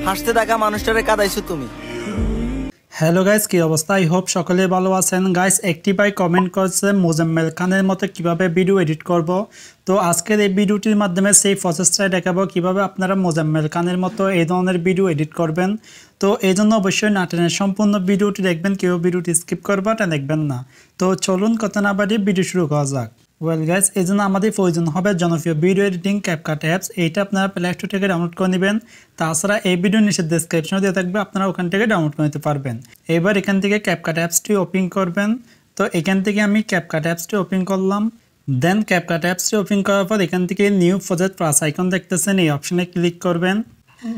হাসতে থাকা মানুষটারে কাঁদাইছো তুমি। হ্যালো গাইস, কি অবস্থা? আই হোপ সকলে ভালো আছেন। গাইস, একটি ভাই কমেন্ট করছে মোজাম্মেল খানের মতো কিভাবে ভিডিও এডিট করব। তো আজকের এই ভিডিওটির মাধ্যমে সেই প্রসেসটা দেখাবো কিভাবে আপনারা মোজাম্মেল খানের মতো এই ধরনের ভিডিও এডিট করবেন। তো এই জন্য অবশ্যই না টেনে সম্পূর্ণ ভিডিওটি দেখবেন, কেউ ভিডিওটি স্কিপ করবা তা দেখবেন না। তো চলুন কথা না বাড়িয়ে ভিডিও শুরু করা যাক। ওয়েল গাইস, এই জন্য আমাদের প্রয়োজন হবে জনপ্রিয় ভিডিও এডিটিং ক্যাপকাট অ্যাপস। এইটা আপনারা প্লে স্টোর থেকে ডাউনলোড করে নেবেন। তাছাড়া এই ভিডিও নিচে ডেসক্রিপশনে দিয়ে থাকবে, আপনারা ওখান থেকে ডাউনলোড করে নিতে পারবেন। এবার এখান থেকে ক্যাপকাট অ্যাপসটি ওপেন করবেন। তো এখান থেকে আমি ক্যাপকাট অ্যাপসটি ওপেন করলাম। দেন ক্যাপকাট অ্যাপসটি ওপেন করার পর এখান থেকে নিউ প্রজেক্ট প্লাস আইকন দেখতেছেন, এই অপশনে ক্লিক করবেন।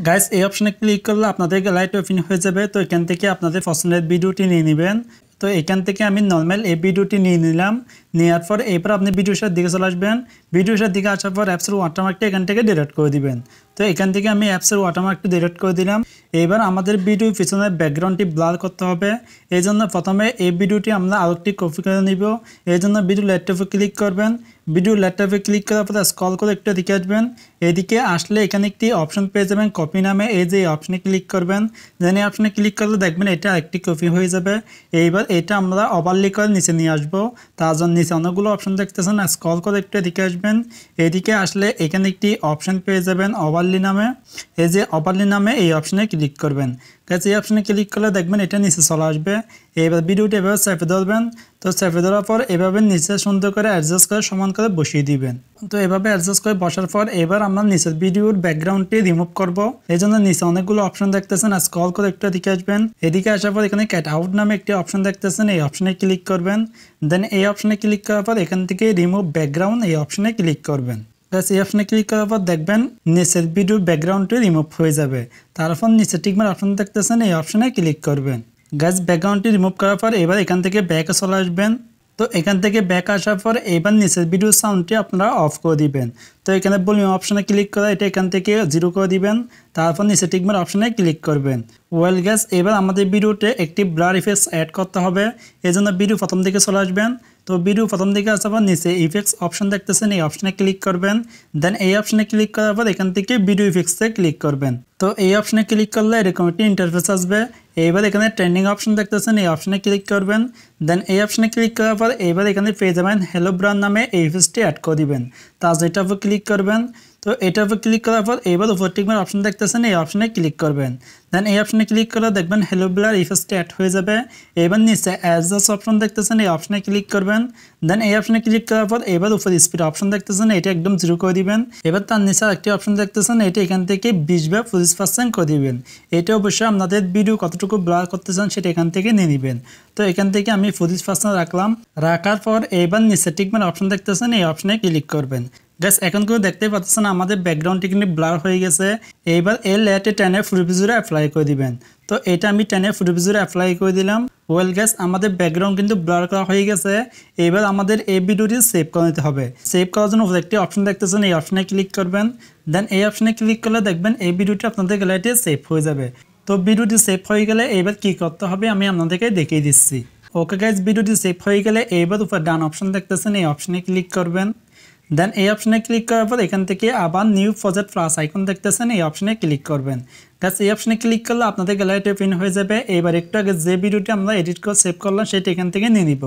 গাইস, এই অপশনে ক্লিক করলে আপনাদের গ্যালারিটি ওপেন হয়ে যাবে। তো এখান থেকে আপনাদের পছন্দের ভিডিওটি নিয়ে নেবেন। তো এখান থেকে আমি নর্মাল এই ভিডিওটি নিয়ে নিলাম। নেওয়ার পর এরপর আপনি ভিডিওটার দিকে চলে আসবেন। ভিডিওটার দিকে আসার পর অ্যাপসের ওয়াটারমার্কটি এখান থেকে ডিলিট করে দিবেন। তো এখান থেকে আমি অ্যাপসের ওয়াটারমার্কটি ডিলিট করে দিলাম। এবার আমাদের ভিডিওর পিছনে ব্যাকগ্রাউন্ডটি ব্লার করতে হবে। এই জন্য প্রথমে এই ভিডিওটি আমরা আরেকটি কপি করে নিব। এই জন্য ভিডিও ল্যাপটপে ক্লিক করবেন। ভিডিও ল্যাপটপে ক্লিক করার পর স্ক্রল করে একটু দিকে আসবেন। এদিকে আসলে এখানে একটি অপশন পেয়ে যাবেন কপি নামে, এই যে অপশনে ক্লিক করবেন। দেন এই অপশনে ক্লিক করলে দেখবেন এটা একটি কপি হয়ে যাবে। এইবার এটা আমরা ওভারলি করে নিচে নিয়ে আসবো। তার জন্য নিচে অনেকগুলো অপশন দেখতেছেন, স্ক্রল করে একটু এদিকে আসবেন। এদিকে আসলে এখানে একটি অপশন পেয়ে যাবেন ওভারলি নামে, এই যে ওভারলি নামে এই অপশনে ক্লিক করবেন। এই অপশনে ক্লিক করলে দেখবেন এটা নিচে চলে আসবে। এবার ভিডিওটি এভাবে চেপে ধরবেন। তো চেপে ধরার পর এভাবে নিচে সুন্দর করে অ্যাডজাস্ট করে সমান করে বসিয়ে দিবেন। তো এভাবে অ্যাডজাস্ট করে বসার পর এবার আমরা নিচের ভিডিওর ব্যাকগ্রাউন্ডটি রিমুভ করব। এই জন্য নিচে অনেকগুলো অপশন দেখতেছেন, স্ক্রল করে একটু এদিকে আসবেন। এদিকে আসার পর এখানে ক্যাট আউট নামে একটি অপশন দেখতেছেন, এই অপশনে ক্লিক করবেন। দেন এই অপশনে ক্লিক করার পর এখান থেকে রিমুভ ব্যাকগ্রাউন্ড এই অপশনে ক্লিক করবেন। এই অপশনে ক্লিক করার পর দেখবেন নিচের ভিডিওর ব্যাকগ্রাউন্ডটি রিমুভ হয়ে যাবে। তারপর নিচে টিকমার অপশন দেখতেছেন, এই অপশনে ক্লিক করবেন। গাইস, ব্যাকগ্রাউন্ডটি রিমুভ করার পর এবার এখান থেকে ব্যাকে চলে আসবেন। তো এখান থেকে ব্যাক আসার পর এবার নিচের ভিডিও সাউন্ডটি আপনারা অফ করে দিবেন। তো এখানে ভলিউম অপশনে ক্লিক করে এটা এখান থেকে 0 করে দিবেন। তারপর নিচে টিকমার অপশনে ক্লিক করবেন। ওয়েল গাইস, এবার আমাদের ভিডিওতে একটি ব্লার ইফেক্টস অ্যাড করতে হবে। এই জন্য ভিডিও প্রথম দিকে চলে আসবেন। তো ভিডিও প্রথম দিকে আসার পর নিচে ইফেক্টস অপশন দেখতেছেন, এই অপশনে ক্লিক করবেন। দেন এই অপশনে ক্লিক করার পর এখান থেকে ভিডিও ইফেক্টসে ক্লিক করবেন। তো এই অপশনে ক্লিক করলে এরকম একটি ইন্টারফেস আসবে। এবার এখানে ট্রেন্ডিং অপশন দেখতেছেন, এই অপশনে ক্লিক করবেন। দেন এই অপশনে ক্লিক করার পর এবার এখানে পেয়ে যাবেন হ্যালো ব্রাউন নামে এই ইফেক্টসটি অ্যাড করে দিবেন। তারপর এটার উপর ক্লিক করবেন। তো এটার উপর ক্লিক করার পর এবার উপর টিকমার অপশন দেখতেছেন, এই অপশনে ক্লিক করবেন। দেন এই অপশনে ক্লিক করে দেখবেন হ্যালো ব্লার ইফেক্টসটি অ্যাড হয়ে যাবে। এবার নিচে অ্যাডজাস্ট অপশন দেখতেছেন, এই অপশনে ক্লিক করবেন। দেন এই অপশনে ক্লিক করার পর এবার উপর স্পিড অপশন দেখতেছেন, এটা একদম 0 করে দিবেন। এবার তার নিচে একটি অপশন দেখতেছেন, এটা এখান থেকে 20 বা 25% করে দিবেন। এটা অবশ্যই আপনাদের ভিডিও কতটুকু ব্লার করতে চান সেটা এখান থেকে নিয়ে নেবেন। তো এখান থেকে আমি 25% রাখলাম। রাখার পর এবার নিচে টিকমার অপশন দেখতেছেন, এই অপশনে ক্লিক করবেন। গাইস, এখন কেউ দেখতেই পাচ্ছেন আমাদের ব্যাকগ্রাউন্ডটি কিন্তু ব্লার হয়ে গেছে। এইবার এই লেয়ারটি টেনে ফুল ভিজুরে অ্যাপ্লাই করে দিবেন। তো এটা আমি টেনে ফুল ভিজুরে অ্যাপ্লাই করে দিলাম। ওয়েল গাইস, আমাদের ব্যাকগ্রাউন্ড কিন্তু ব্লার করা হয়ে গেছে। এবার আমাদের এই ভিডিওটি সেভ করে নিতে হবে। সেভ করার জন্য একটি অপশন দেখতেছেন, এই অপশনে ক্লিক করবেন। দেন এই অপশনে ক্লিক করলে দেখবেন এই ভিডিওটি আপনাদের গ্যালারিতে সেভ হয়ে যাবে। তো ভিডিওটি সেভ হয়ে গেলে এবার কি করতে হবে আমি আপনাদেরকে দেখিয়ে দিচ্ছি। ওকে গাইস, ভিডিওটি সেভ হয়ে গেলে এবার উপর ডান অপশন দেখতেছেন, এই অপশনে ক্লিক করবেন। দেন এই অপশনে ক্লিক করার পর এখান থেকে আবার নিউ প্রজেক্ট প্লাস আইকন দেখতেছেন, এই অপশনে ক্লিক করবেন। গাইস, এই অপশনে ক্লিক করলে আপনাদের গ্যালারিতে ওপেন হয়ে যাবে। এবার একটু আগে যে ভিডিওটি আমরা এডিট করে সেভ করলাম সেটা এখান থেকে নিয়ে নিব।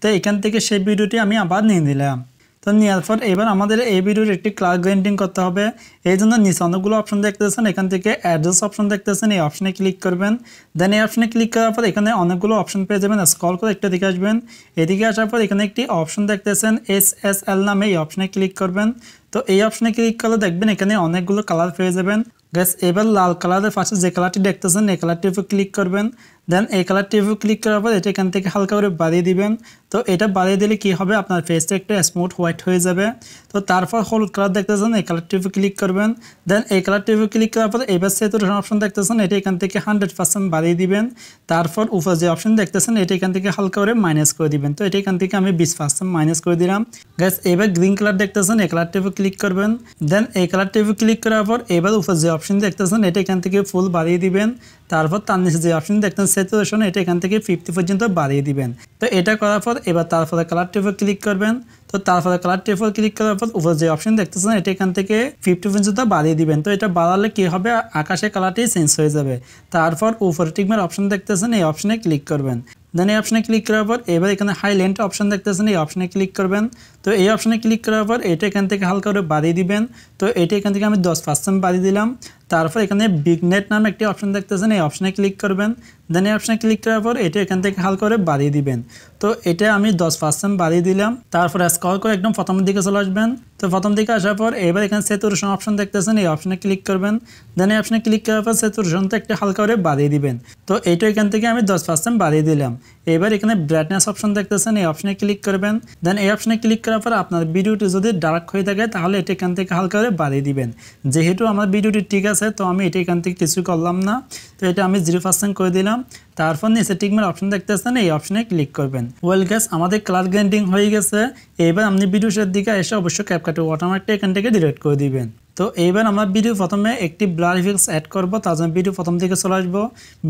তো এখান থেকে সেই ভিডিওটি আমি আবার নিয়ে নিলাম। তো নেওয়ার পর এবার আমাদের এই ভিডিওর একটি কালার গ্রেডিং করতে হবে। এই জন্য নিচে অনেকগুলো অপশন দেখতেছেন, এখান থেকে অ্যাডজাস্ট অপশন দেখতেছেন, এই অপশনে ক্লিক করবেন। দেন এই অপশনে ক্লিক করার পর এখানে অনেকগুলো অপশন পেয়ে যাবেন, স্ক্রল করে একটা দিকে আসবেন। এদিকে আসার পর এখানে একটি অপশন দেখতেছেন SSL নামে, এই অপশনে ক্লিক করবেন। তো এই অপশনে ক্লিক করলে দেখবেন এখানে অনেকগুলো কালার পেয়ে যাবেন। গাইস, এবার লাল কালারের পাশে যে কালারটি দেখতেছেন এই কালারটির উপর ক্লিক করবেন। দেন এই কালারটির উপর ক্লিক করার পর এটা এখান থেকে হালকা করে বাড়িয়ে দিবেন। তো এটা বাড়িয়ে দিলে কি হবে, আপনার ফেসটা একটু স্মুথ হোয়াইট হয়ে যাবে। তো তারপর হলুদ কালার দেখতেছেন, এই কালারটির উপর ক্লিক করবেন। দেন এই কালারটির উপর ক্লিক করার পর এবার স্যাচুরেশন অপশন দেখতেছেন, এটা এখান থেকে 100% বাড়িয়ে দিবেন। তারপর উপর যে অপশন দেখতেছেন এটা এখান থেকে হালকা করে মাইনাস করে দিবেন। তো এটা এখান থেকে আমি 20% মাইনাস করে দিলাম। গাইস, এবার গ্রিন কালার দেখতেছেন, এই কালারটির উপর ক্লিক করবেন। দেন এই কালারটির উপর ক্লিক করার পর এবার উপর যে অপশন দেখতেছেন এটা এখান থেকে ফুল বাড়িয়ে দিবেন। তারপর তার নিচে যে অপশন দেখতেন স্যাচুরেশন, এটা এখান থেকে 50 পর্যন্ত বাড়িয়ে দিবেন। তো এটা করার পর এবার তারপরে কালার টেপে ক্লিক করবেন। তো তারপরে কালার টেপে ক্লিক করার পর উপর যে অপশন দেখতেছেন এটা এখান থেকে 50 পর্যন্ত বাড়িয়ে দিবেন। তো এটা বাড়ালে কি হবে, আকাশের কালারটি চেঞ্জ হয়ে যাবে। তারপর উপরে টিকমার অপশন দেখতেছেন, এই অপশনে ক্লিক করবেন। দেন এই অপশনে ক্লিক করার পর এবার এখানে হাইলাইট অপশন দেখতেছেন, এই অপশনে ক্লিক করবেন। তো এই অপশনে ক্লিক করার পর এটা এখান থেকে হালকা করে বাড়িয়ে দিবেন। তো এটা এখান থেকে আমি 10% বাড়িয়ে দিলাম। তারপর এখানে বিগনেট নামে একটি অপশন দেখতেছেন, এই অপশনে ক্লিক করবেন। দেন এই অপশনে ক্লিক করার পর এটা এখান থেকে হালকা করে বাড়িয়ে দিবেন। তো এটা আমি 10% বাড়িয়ে দিলাম। তারপর স্ক্রল করে একদম প্রথমের দিকে চলে আসবেন। তো প্রথম দিকে আসার পর এবার এখানে স্যাচুরেশন অপশন দেখতেছেন, এই অপশনে ক্লিক করবেন। দেন এই অপশনে ক্লিক করার পর স্যাচুরেশনটা একটু হালকা করে বাড়িয়ে দিবেন। তো এটা এখান থেকে আমি 10% বাড়িয়ে দিলাম। এবার এখানে ব্রাইটনেস অপশন দেখতেছেন, এই অপশনে ক্লিক করবেন। দেন এই অপশনে ক্লিক করার পর আপনার ভিডিওটি যদি ডার্ক হয়ে থাকে তাহলে এটা এখান থেকে হালকা করে বাড়িয়ে দিবেন। যেহেতু আমার ভিডিওটি ঠিক আছে তো আমি এটা এখান থেকে কিছু করলাম না। তো এটা আমি 0% করে দিলাম। তারপর নিচে টিকমার অপশন দেখতেছেন, এই অপশনে ক্লিক করবেন। ওয়েল গাইস, আমাদের কালার গ্রেডিং হয়ে গেছে। এবার আপনি ভিডিও শেষের দিকে এসে অবশ্যই ক্যাপকাটে ওয়াটারমার্কটা এখান থেকে ডিলিট করে দিবেন। তো এইবার আমরা ভিডিও প্রথমে একটি ব্লার ইফেক্টস অ্যাড করব, তার জন্য ভিডিও প্রথম দিকে চলে আসবো।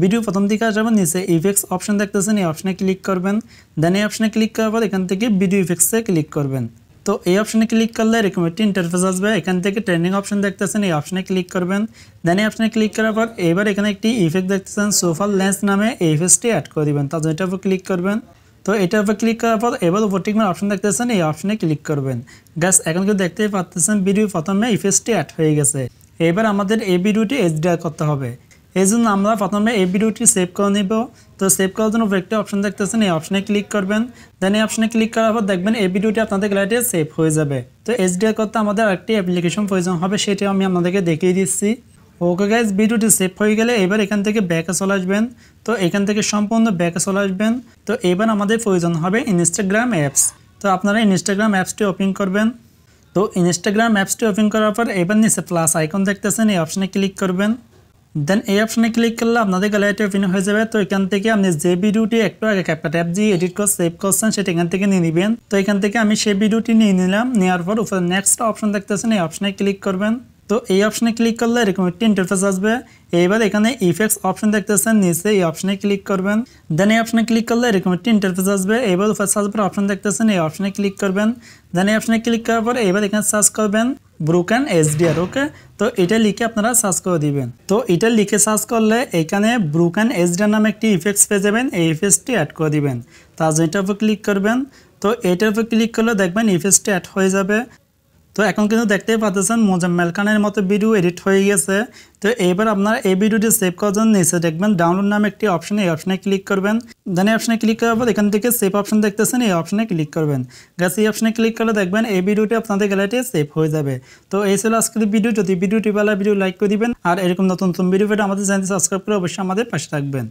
ভিডিও প্রথম দিকে আসবো, নিচে ইফেক্টস অপশন দেখতেছেন, এই অপশনে ক্লিক করবেন। দেন এই অপশনে ক্লিক করার পর এখান থেকে ভিডিও ইফেক্টসে ক্লিক করবেন। তো এই অপশনে ক্লিক করলে এরকম একটি ইন্টারফেস আসবে। এখান থেকে ট্রেন্ডিং অপশন দেখতেছেন, এই অপশনে ক্লিক করবেন। দেন এই অপশনে ক্লিক করার পর এবার এখানে একটি ইফেক্ট দেখতেছেন সোফার লেন্স নামে, এই ইফেক্টসটি অ্যাড করে দিবেন। তার জন্য এটার উপর ক্লিক করবেন। তো এটার উপর ক্লিক করার পর এবার উপর টিকমার অপশন দেখতেছেন, এই অপশনে ক্লিক করবেন। গাইস, এখন কিন্তু দেখতেই পাচ্ছেন ভিডিও প্রথমে ইফেক্টসটি অ্যাড হয়ে গেছে। এবার আমাদের এই ভিডিওটি HDR করতে হবে। এই জন্য আমরা প্রথমে এই ভিডিওটি সেভ করে নিব। তো সেভ করার জন্য একটা অপশন দেখতেছেন, এই অপশনে ক্লিক করবেন। দেন এই অপশনে ক্লিক করার পর দেখবেন এই ভিডিওটি আপনাদের গ্যালারিতে সেভ হয়ে যাবে। তো HDR করতে আমাদের একটি অ্যাপ্লিকেশন প্রয়োজন হবে, সেটি আমি আপনাদেরকে দেখিয়ে দিচ্ছি। ওকে গাইজ, ভিডিওটি সেভ হয়ে গেলে এবার এখান থেকে ব্যাকে চলে আসবেন। তো এখান থেকে সম্পূর্ণ ব্যাকে চলে আসবেন। তো এবার আমাদের প্রয়োজন হবে ইনস্টাগ্রাম অ্যাপস। তো আপনারা ইনস্টাগ্রাম অ্যাপসটি ওপেন করবেন। তো ইনস্টাগ্রাম অ্যাপসটি ওপেন করার পর এবার নিচে প্লাস আইকন দেখতেছেন, এই অপশনে ক্লিক করবেন। দেন এই অপশনে ক্লিক করলে আপনাদের গ্যালারিটি ওপেন হয়ে যাবে। তো এখান থেকে আপনি যে ভিডিওটি একটু আগে ক্যাপকাট অ্যাপ দিয়ে এডিট করে সেভ করছেন সেটা এখান থেকে নিয়ে নেবেন। তো এখান থেকে আমি সেই ভিডিওটি নিয়ে নিলাম। নেওয়ার পর উপরে নেক্সট অপশন দেখতেছেন, এই অপশনে ক্লিক করবেন। তো এই অপশনে ক্লিক করলে এরকম একটি ইন্টারফেস আসবে। এবার এখানে ইফেক্টস অপশন দেখতেছেন, নিচে এই অপশনে ক্লিক করবেন। দেন এই অপশনে ক্লিক করলে এরকম একটি ইন্টারফেস আসবে। এবার উপর সার্চ বারে অপশন দেখতেছেন, এই অপশনে ক্লিক করবেন। দেন এই অপশনে ক্লিক করার পর এবার এখানে সার্চ করবেন ব্রোকেন HDR। ওকে, তো এটা লিখে আপনারা সার্চ করে দিবেন। তো এটা লিখে সার্চ করলে এখানে ব্রোকেন HDR নামে একটি ইফেক্টস পেয়ে যাবেন। এই ইফেক্টসটি অ্যাড করে দিবেন। তার জন্য এটার উপর ক্লিক করবেন। তো এটার উপর ক্লিক করলে দেখবেন ইফেক্টসটি অ্যাড হয়ে যাবে। তো এখন কিন্তু দেখতেই পাচ্ছেন মোজাম্মেল খানের মতো ভিডিও এডিট হয়ে গেছে। তো এবার আপনারা এই ভিডিওটি সেভ করার জন্য নিচে দেখবেন ডাউনলোড নামে একটি অপশন, এই অপশনে ক্লিক করবেন। দেন এই অপশনে ক্লিক করার পর এখান থেকে সেভ অপশন দেখতেছেন, এই অপশনে ক্লিক করবেন। গাইস, এই অপশনে ক্লিক করলে দেখবেন এই ভিডিওটি আপনাদের গ্যালারিতে সেভ হয়ে যাবে। তো এই ছিল আজকের ভিডিও। যদি ভিডিওটি ভালো ভিডিও লাইক করে দিবেন আর এরকম নতুন নতুন ভিডিও পেতে আমাদের চ্যানেলটি সাবস্ক্রাইব করে অবশ্যই আমাদের পাশে থাকবেন।